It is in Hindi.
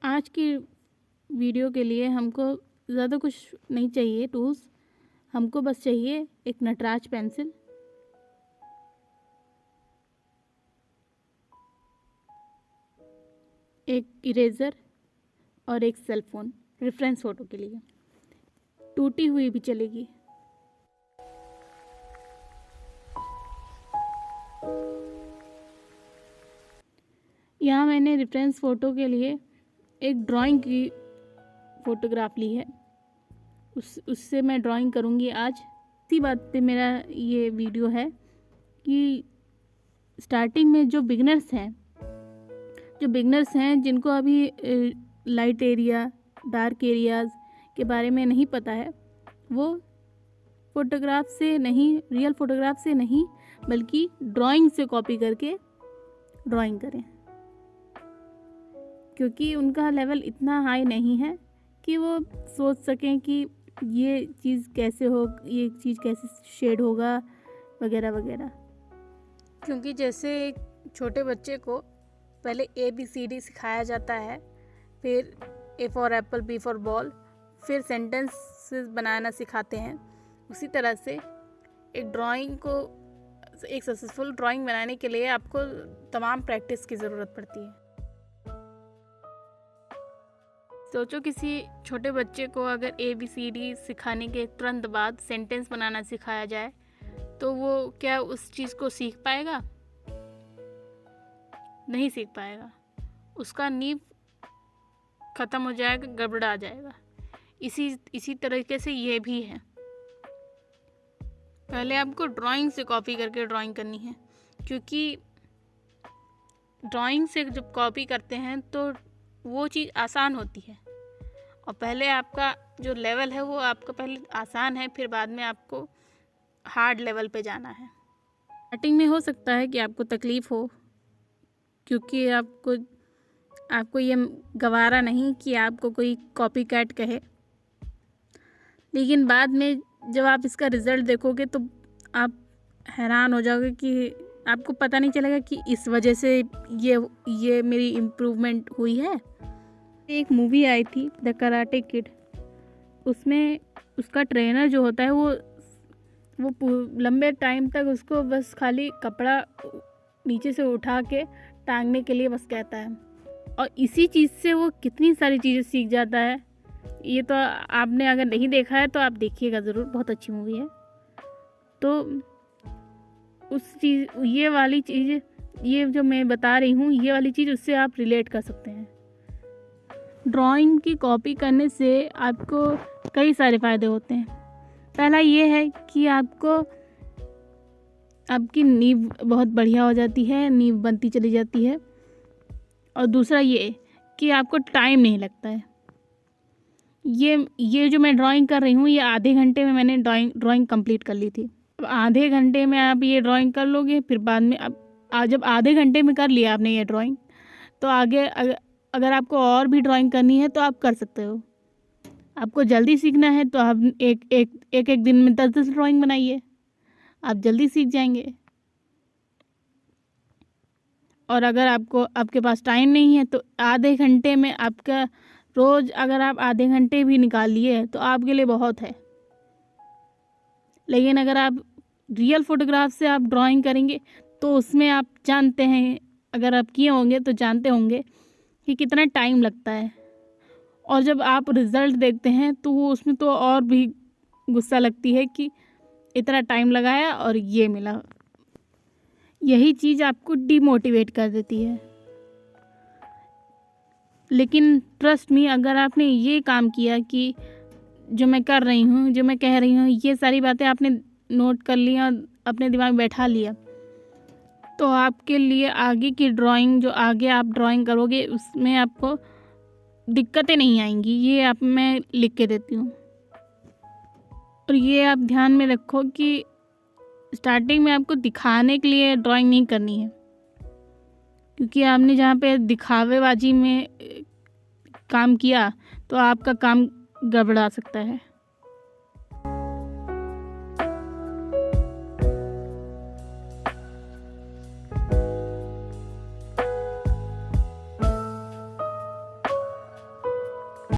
आज की वीडियो के लिए हमको ज़्यादा कुछ नहीं चाहिए टूल्स, हमको बस चाहिए एक नटराज पेंसिल, एक इरेज़र और एक सेल फ़ोन रेफरेंस फ़ोटो के लिए। टूटी हुई भी चलेगी। यहाँ मैंने रेफरेंस फ़ोटो के लिए एक ड्राइंग की फ़ोटोग्राफ ली है, उससे मैं ड्राइंग करूँगी आज। इसी बात पे मेरा ये वीडियो है कि स्टार्टिंग में जो बिगनर्स हैं जिनको अभी लाइट एरिया डार्क एरियाज़ के बारे में नहीं पता है, वो फ़ोटोग्राफ से नहीं, रियल फ़ोटोग्राफ से नहीं बल्कि ड्राइंग से कॉपी करके ड्राइंग करें, क्योंकि उनका लेवल इतना हाई नहीं है कि वो सोच सकें कि ये चीज़ कैसे हो, ये चीज़ कैसे शेड होगा वगैरह वगैरह। क्योंकि जैसे एक छोटे बच्चे को पहले ABCD सिखाया जाता है, फिर A for Apple, B for ball, फिर सेंटेंसेस बनाना सिखाते हैं, उसी तरह से एक सक्सेसफुल ड्राइंग बनाने के लिए आपको तमाम प्रैक्टिस की ज़रूरत पड़ती है। सोचो किसी छोटे बच्चे को अगर ABCD सिखाने के तुरंत बाद सेंटेंस बनाना सिखाया जाए तो वो क्या उस चीज़ को सीख पाएगा? नहीं सीख पाएगा, उसका नींव ख़त्म हो जाएगा, गड़बड़ा जाएगा। इसी तरीके से ये भी है। पहले आपको ड्राइंग से कॉपी करके ड्राइंग करनी है, क्योंकि ड्राइंग से जब कॉपी करते हैं तो वो चीज़ आसान होती है, और पहले आपका जो लेवल है वो आपका पहले आसान है, फिर बाद में आपको हार्ड लेवल पे जाना है। स्टार्टिंग में हो सकता है कि आपको तकलीफ़ हो, क्योंकि आपको ये गवारा नहीं कि आपको कोई कॉपी कैट कहे, लेकिन बाद में जब आप इसका रिज़ल्ट देखोगे तो आप हैरान हो जाओगे कि आपको पता नहीं चलेगा कि इस वजह से ये मेरी इम्प्रूवमेंट हुई है। एक मूवी आई थी द कराटे किड, उसमें उसका ट्रेनर जो होता है वो लंबे टाइम तक उसको बस खाली कपड़ा नीचे से उठा के टांगने के लिए बस कहता है, और इसी चीज़ से वो कितनी सारी चीज़ें सीख जाता है। ये तो आपने अगर नहीं देखा है तो आप देखिएगा ज़रूर, बहुत अच्छी मूवी है। तो ये जो मैं बता रही हूँ, ये वाली चीज़ उससे आप रिलेट कर सकते हैं। ड्राइंग की कॉपी करने से आपको कई सारे फ़ायदे होते हैं। पहला ये है कि आपकी नींव बहुत बढ़िया हो जाती है, नींव बनती चली जाती है, और दूसरा ये कि आपको टाइम नहीं लगता है। ये जो मैं ड्राइंग कर रही हूँ, ये आधे घंटे में मैंने ड्राइंग कंप्लीट कर ली थी। अब आधे घंटे में आप ये ड्राइंग कर लोगे, फिर बाद में जब आधे घंटे में कर लिया आपने ये ड्राइंग, तो आगे अगर आपको और भी ड्राइंग करनी है तो आप कर सकते हो। आपको जल्दी सीखना है तो आप एक दिन में 10 ड्राइंग बनाइए, आप जल्दी सीख जाएंगे। और अगर आपके पास टाइम नहीं है तो आधे घंटे में आपका रोज़ अगर आप आधे घंटे भी निकाल लिए तो आपके लिए बहुत है। लेकिन अगर आप रियल फ़ोटोग्राफ से आप ड्राइंग करेंगे तो उसमें आप जानते हैं, अगर आप किए होंगे तो जानते होंगे कि कितना टाइम लगता है, और जब आप रिज़ल्ट देखते हैं तो वो उसमें तो और भी गुस्सा लगती है कि इतना टाइम लगाया और ये मिला। यही चीज़ आपको डिमोटिवेट कर देती है। लेकिन ट्रस्ट मी, अगर आपने ये काम किया कि जो मैं कर रही हूँ, जो मैं कह रही हूँ, ये सारी बातें आपने नोट कर लिया, अपने दिमाग में बैठा लिया, तो आपके लिए आगे की ड्राइंग, जो आगे आप ड्राइंग करोगे, उसमें आपको दिक्कतें नहीं आएंगी। ये मैं लिख के देती हूँ। और ये आप ध्यान में रखो कि स्टार्टिंग में आपको दिखाने के लिए ड्राइंग नहीं करनी है, क्योंकि आपने जहाँ पे दिखावेबाजी में काम किया तो आपका काम गड़बड़ा सकता है।